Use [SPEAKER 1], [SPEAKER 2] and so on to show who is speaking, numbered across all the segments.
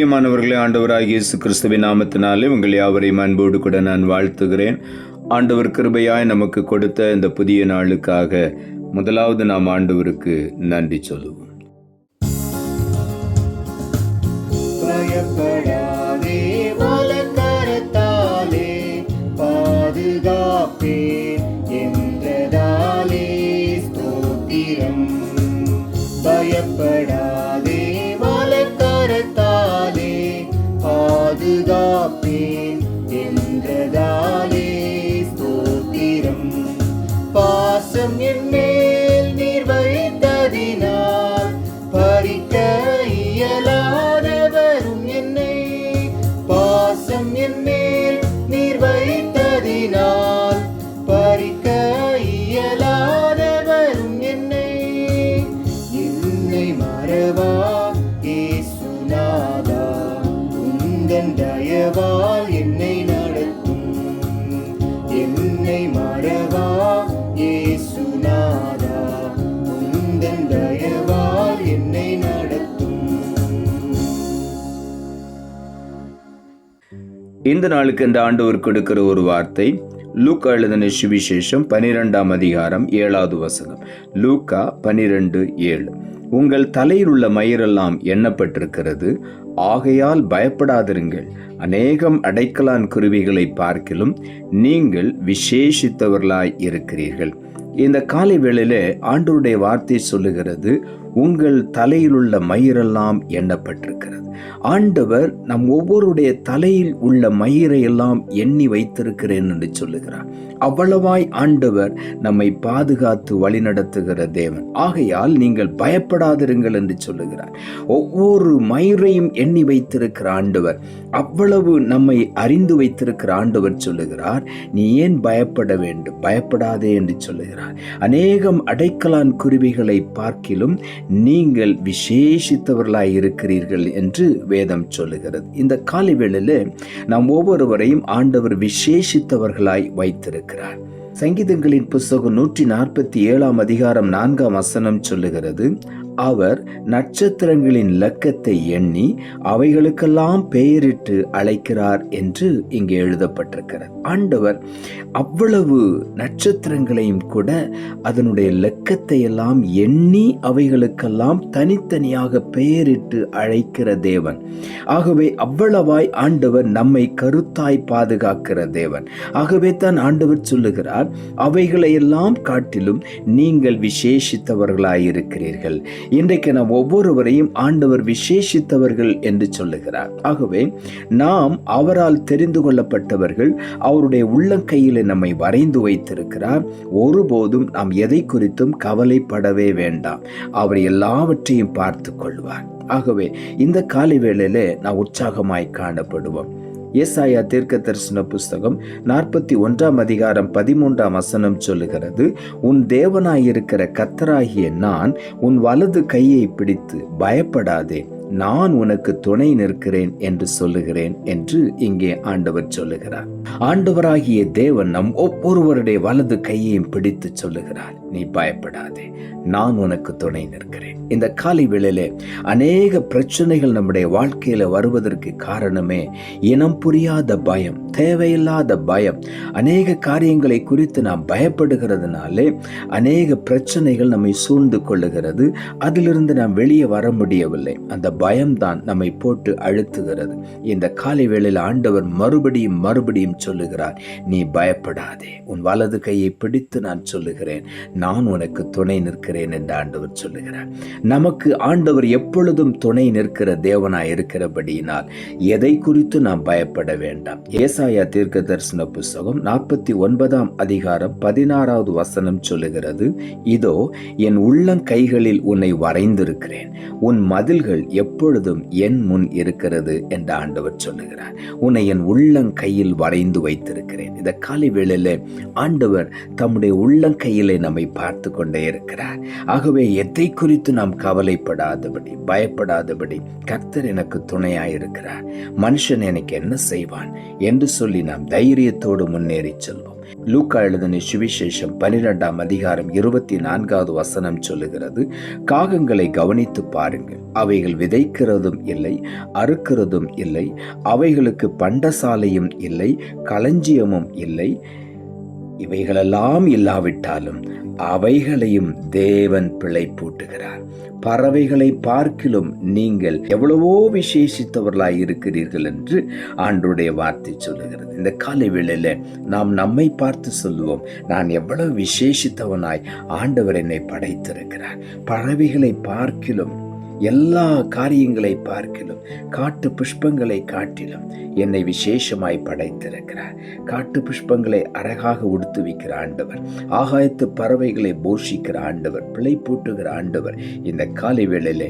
[SPEAKER 1] பிரியமானவர்களே, ஆண்டவராகிய இயேசு கிறிஸ்துவின் நாமத்தினாலே உங்கள் யாவரையும் அன்போடு கூட நான் வாழ்த்துகிறேன். ஆண்டவர் கிருபையாய் நமக்கு கொடுத்த இந்த புதிய நாளுக்காக முதலாவது நாம் ஆண்டவருக்கு நன்றி சொல்லுவோம்.
[SPEAKER 2] பயப்படாதே, வலக்கரத்தாலே பாதுகாப்பே என்றதாலே ஸ்தோத்திரம். பயப்படாதே, வலக்கரத்தாலே பாதுகாப்பேன் என்றதாலே ஸ்தோத்திரம். பாசம் என் மேல் நீர் வைத்ததினால் பறிக்க இயலாதவரும் என்னை. பாசம் என் மேல் நீர் வைத்ததினால் பறிக்க இயலாதவரும் என்னை. என்னை மறவா இயேசுநாதா, உந்தன் தயவால் என்னை நடத்தும். என்னை மறவா இயேசுநாதா, உந்தன் தயவால் என்னை நடத்தும்.
[SPEAKER 1] இந்த நாளுக்கு இந்த ஆண்டவர் கொடுக்கிற ஒரு வார்த்தை லூக்கா எழுதின சுவிசேஷம் 12ஆம் அதிகாரம் 7வது வசனம். லூக்கா 12:7. உங்கள் தலையில் உள்ள மயிரெல்லாம் எண்ணப்பட்டிருக்கிறது, ஆகையால் பயப்படாதிருங்கள். அநேகம் அடைக்கலான் குருவிகளை பார்க்கிலும் நீங்கள் விசேஷித்தவர்களாய் இருக்கிறீர்கள். இந்த காலை வேளையிலே ஆண்டவருடைய வார்த்தை சொல்லுகிறது, உங்கள் தலையில் உள்ள மயிரெல்லாம் எண்ணப்பட்டிருக்கிறது. ஆண்டவர் நம் ஒவ்வொருடைய தலையில் உள்ள மயிரை எல்லாம் எண்ணி வைத்திருக்கிறேன் என்று சொல்லுகிறார். அவ்வளவாய் ஆண்டவர் நம்மை பாதுகாத்து வழிநடத்துகிற தேவன். ஆகையால் நீங்கள் பயப்படாதிருங்கள் என்று சொல்லுகிறார். ஒவ்வொரு மயிரையும் எண்ணி வைத்திருக்கிற ஆண்டவர், அவ்வளவு நம்மை அறிந்து வைத்திருக்கிற ஆண்டவர் சொல்லுகிறார், நீ ஏன் பயப்பட வேண்டும்? பயப்படாதே என்று சொல்லுகிறார். அநேகம் அடைக்கலான் குருவிகளை பார்க்கிலும் நீங்கள் விசேஷித்தவர்களாய் இருக்கிறீர்கள் என்று வேதம் சொல்லுகிறது. இந்த காலை வேளையிலே நாம் ஒவ்வொருவரையும் ஆண்டவர் விசேஷித்தவர்களாய் வைத்திருக்கிறார். சங்கீதங்களின் புஸ்தகம் 147ஆம் அதிகாரம் 4ஆம் வசனம் சொல்லுகிறது, அவர் நட்சத்திரங்களின் இலக்கத்தை எண்ணி அவைகளுக்கெல்லாம் பெயரிட்டு அழைக்கிறார் என்று இங்கே எழுதப்பட்டிருக்கிறது. ஆண்டவர் அவ்வளவு நட்சத்திரங்களையும் கூட அதனுடைய இலக்கத்தை எல்லாம் எண்ணி அவைகளுக்கெல்லாம் தனித்தனியாக பெயரிட்டு அழைக்கிற தேவன். ஆகவே அவ்வளவாய் ஆண்டவர் நம்மை கருத்தாய் பாதுகாக்கிற தேவன். ஆகவே தான் ஆண்டவர் சொல்லுகிறார், அவைகளையெல்லாம் காட்டிலும் நீங்கள் விசேஷித்தவர்களாய் இருக்கிறீர்கள். இன்றைக்கு நாம் ஒவ்வொருவரையும் ஆண்டவர் விசேஷித்தவர்கள் என்று சொல்லுகிறார். ஆகவே நாம் அவரால் தெரிந்து கொள்ளப்பட்டவர்கள். அவருடைய உள்ளங்கையிலே நம்மை வரைந்து வைத்திருக்கிறார். ஒருபோதும் நாம் எதை குறித்தும் கவலைப்படவே வேண்டாம். அவர் எல்லாவற்றையும் பார்த்து கொள்வார். ஆகவே இந்த காலை வேளையிலே நாம் உற்சாகமாய் காணப்படுவோம். ஏசாயா தீர்க்க தரிசன புஸ்தகம் 41ஆம் அதிகாரம் 13ஆம் வசனம் சொல்லுகிறது, உன் தேவனாயிருக்கிற கர்த்தராகிய நான் உன் வலது கையை பிடித்து பயப்படாதே, நான் உனக்கு துணை நிற்கிறேன் என்று சொல்லுகிறேன் என்று இங்கே ஆண்டவர் சொல்லுகிறார். ஆண்டவராகிய தேவன் நம் ஒவ்வொருவருடைய வலது கையையும் பிடித்து சொல்லுகிறார், நீ பயப்படாதே, நான் உனக்கு துணை நிற்கிறேன். இந்த காலை வேளையிலே அநேக பிரச்சனைகள் நம்முடைய வாழ்க்கையில வருவதற்கு காரணமே இனம் புரியாத பயம், தேவையில்லாத பயம். அநேக காரியங்களை குறித்து நாம் பயப்படுகிறதுனாலே அநேக பிரச்சனைகள் நம்மை சூழ்ந்து கொள்ளுகிறது. அதிலிருந்து நாம் வெளியே வர முடியவில்லை. அந்த பயம்தான் நம்மை போட்டு அழுத்துகிறது. இந்த காலை வேளையில் ஆண்டவர் மறுபடியும் சொல்லுகிறார், நீ பயப்படாதே, உன் வலது கையை பிடித்து நான் சொல்லுகிறேன், நான் உனக்கு துணை நிற்கிறேன் என்று ஆண்டவர் சொல்லுகிறார். நமக்கு ஆண்டவர் எப்பொழுதும் துணை நிற்கிற தேவனாய் இருக்கிறபடியினால் எதை குறித்து நாம் பயப்பட வேண்டாம். ஏசாயா தீர்க்க தரிசன புஸ்தகம் 49ஆம் அதிகாரம் 16வது வசனம் சொல்லுகிறது, இதோ என் உள்ளங்கைகளில் உன்னை வரைந்திருக்கிறேன், உன் மதில்கள் எப்பொழுதும் என் முன் இருக்கிறது என்று ஆண்டவர் சொல்லுகிறார். உன்னை என் உள்ளங்கையில் வரைந்து வைத்திருக்கிறேன். இந்த காலை வேளையிலே ஆண்டவர் தம்முடைய உள்ளங்கையிலே நம்மை பார்த்து கொண்டே இருக்கிறார். ஆகவே எதை குறித்து நாம் கவலைப்படாதபடி, பயப்படாதபடி கர்த்தர் எனக்கு துணையாயிருக்கிறார், மனுஷன் எனக்கு என்ன செய்வான் என்று சொல்லி நாம் தைரியத்தோடு முன்னேறி செல்வோம். லூக்கா எழுதின சுவிசேஷம் 12ஆம் அதிகாரம் 24வது வசனம் சொல்லுகிறது, காகங்களை கவனித்து பாருங்கள், அவைகள் விதைக்கிறதும் இல்லை, அறுக்கிறதும் இல்லை, அவைகளுக்கு பண்டசாலையும் இல்லை, களஞ்சியமும் இல்லை. இவைகளெல்லாம் இல்லாவிட்டாலும் அவைகளையும் தேவன் பிழைப்பூட்டுகிறார். பறவைகளை பார்க்கிலும் நீங்கள் எவ்வளவோ விசேஷித்தவர்களாய் இருக்கிறீர்கள் என்று ஆண்டவருடைய வார்த்தை சொல்லுகிறது. இந்த காலை வேளையில நாம் நம்மை பார்த்து சொல்லுவோம், நான் எவ்வளவு விசேஷித்தவனாய் ஆண்டவர் என்னை படைத்திருக்கிறார். பறவைகளை பார்க்கிலும், எல்லா காரியங்களை பார்க்கிலும், காட்டு புஷ்பங்களை காட்டிலும் என்னை விசேஷமாய் படைத்திருக்கிறார். காட்டு புஷ்பங்களை அழகாக உடுத்துவிக்கிற ஆண்டவர், ஆகாயத்து பறவைகளை போஷிக்கிற ஆண்டவர், பிழைப்பூட்டுகிற ஆண்டவர் இந்த காலை வேளையிலே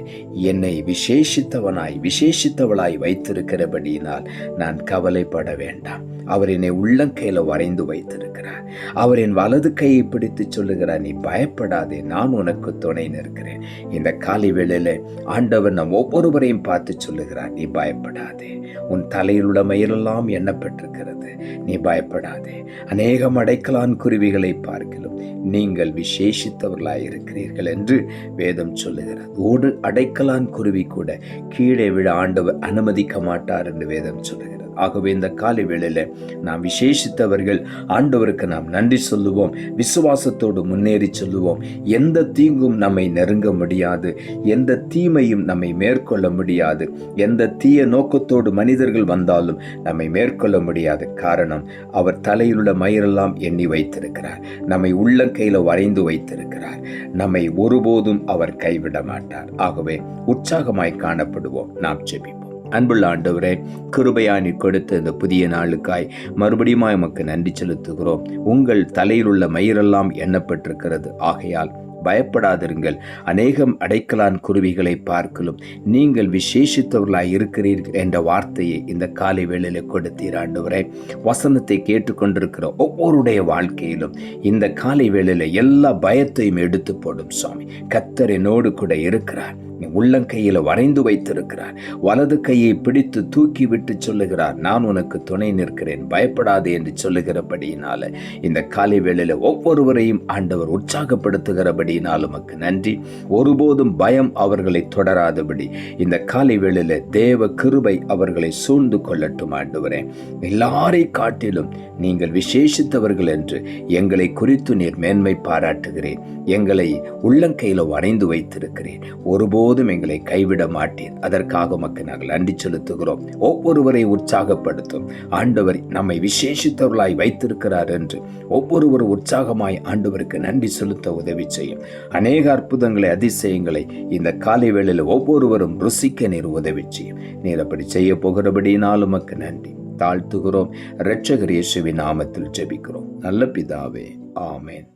[SPEAKER 1] என்னை விசேஷித்தவளாய் வைத்திருக்கிறபடியினால் நான் கவலைப்பட வேண்டாம். அவர் என்னை உள்ளங்கையில வரைந்து வைத்திருக்கிறார். அவர் என் வலது கையை பிடித்து சொல்லுகிறார், நீ பயப்படாதே, நான் உனக்கு துணை நிற்கிறேன். இந்த காலை வேளையில ஆண்டவர் நம் ஒவ்வொருவரையும் பார்த்து சொல்லுகிறார், நீ பயப்படாதே, உன் தலையில் உள்ள மயிரெல்லாம் எண்ணப்பட்டிருக்கிறது, நீ பயப்படாதே. அநேகம் அடைக்கலான் குருவிகளை பார்க்கிலும் நீங்கள் விசேஷித்தவர்களாய் இருக்கிறீர்கள் என்று வேதம் சொல்லுகிறது. ஓடு அடைக்கலான் குருவி கூட கீழே விழ ஆண்டவர் அனுமதிக்க மாட்டார் என்று வேதம் சொல்லுகிறது. ஆகவே இந்த காலை வேளையில நாம் விசேஷித்தவர்கள், ஆண்டவருக்கு நாம் நன்றி சொல்லுவோம், விசுவாசத்தோடு முன்னேறி சொல்லுவோம். எந்த தீங்கும் நம்மை நெருங்க முடியாது, எந்த தீமையும் நம்மை மேற்கொள்ள முடியாது, எந்த தீய நோக்கத்தோடு மனிதர்கள் வந்தாலும் நம்மை மேற்கொள்ள முடியாது. காரணம், அவர் தலையிலுள்ள மயிரெல்லாம் எண்ணி வைத்திருக்கிறார், நம்மை உள்ளங்கையில வரைந்து வைத்திருக்கிறார், நம்மை ஒருபோதும் அவர் கைவிட மாட்டார். ஆகவே உற்சாகமாய் காணப்படுவோம். நாம் ஜெபிப்போம். அன்புள்ள ஆண்டவரே, கிருபையாய் நீர் கொடுத்த இந்த புதிய நாளுக்காய் மறுபடியும் எமக்கு நன்றி செலுத்துகிறோம். உங்கள் தலையில் உள்ள மயிரெல்லாம் எண்ணப்பட்டிருக்கிறது, ஆகையால் பயப்படாதிருங்கள். அநேகம் அடைக்கலான் குருவிகளை பார்க்கலும் நீங்கள் விசேஷித்தவர்களாய் இருக்கிறீர்கள் என்ற வார்த்தையை இந்த காலை வேளையில கொடுத்தீர் ஆண்டவரே. வசனத்தை கேட்டுக்கொண்டிருக்கிற ஒவ்வொருடைய வாழ்க்கையிலும் இந்த காலை வேளையில எல்லா பயத்தையும் எடுத்து போடும் சுவாமி. கர்த்தர் என்னோடு கூட இருக்கிறார், உள்ளங்கையில வரைந்து வைத்திருக்கிறார், வலது கையை பிடித்து தூக்கி விட்டு சொல்லுகிறார், நான் உனக்கு துணை நிற்கிறேன், பயப்படாதே என்று சொல்லுகிறபடியினால இந்த காலை வேளையில ஒவ்வொருவரையும் ஆண்டவர் உற்சாகப்படுத்துகிறபடியினால் உமக்கு நன்றி. ஒருபோதும் பயம் அவர்களை தொடராதபடி இந்த காலை வேளையில தேவ கிருபை அவர்களை சூழ்ந்து கொள்ளட்டும் ஆண்டவரே. எல்லாரை காட்டிலும் நீங்கள் விசேஷித்தவர்கள் என்று எங்களை குறித்து நீர் மேன்மை பாராட்டுகிறேன். எங்களை உள்ளங்கையில வரைந்து வைத்திருக்கிறேன், ஒருபோதும் எங்களை கைவிட மாட்டேன். அதற்காக உமக்கு நாங்கள் நன்றி செலுத்துகிறோம். ஒவ்வொருவரை உற்சாகப்படுத்தும் ஆண்டவர் நம்மை விசேஷித்தவர்களாய் வைத்திருக்கிறார் என்று ஒவ்வொருவரும் உற்சாகமாய் ஆண்டவருக்கு நன்றி செலுத்த உதவி செய்யும். அநேக அற்புதங்களை, அதிசயங்களை இந்த காலை வேளையில் ஒவ்வொருவரும் ருசிக்க நீர் உதவி செய்யும். நீர் அப்படி செய்ய போகிறபடியினால் உமக்கு நன்றி தாழ்த்துகிறோம். இரட்சகர் இயேசுவின் நாமத்தில் ஜெபிக்கிறோம் நல்ல பிதாவே, ஆமென்.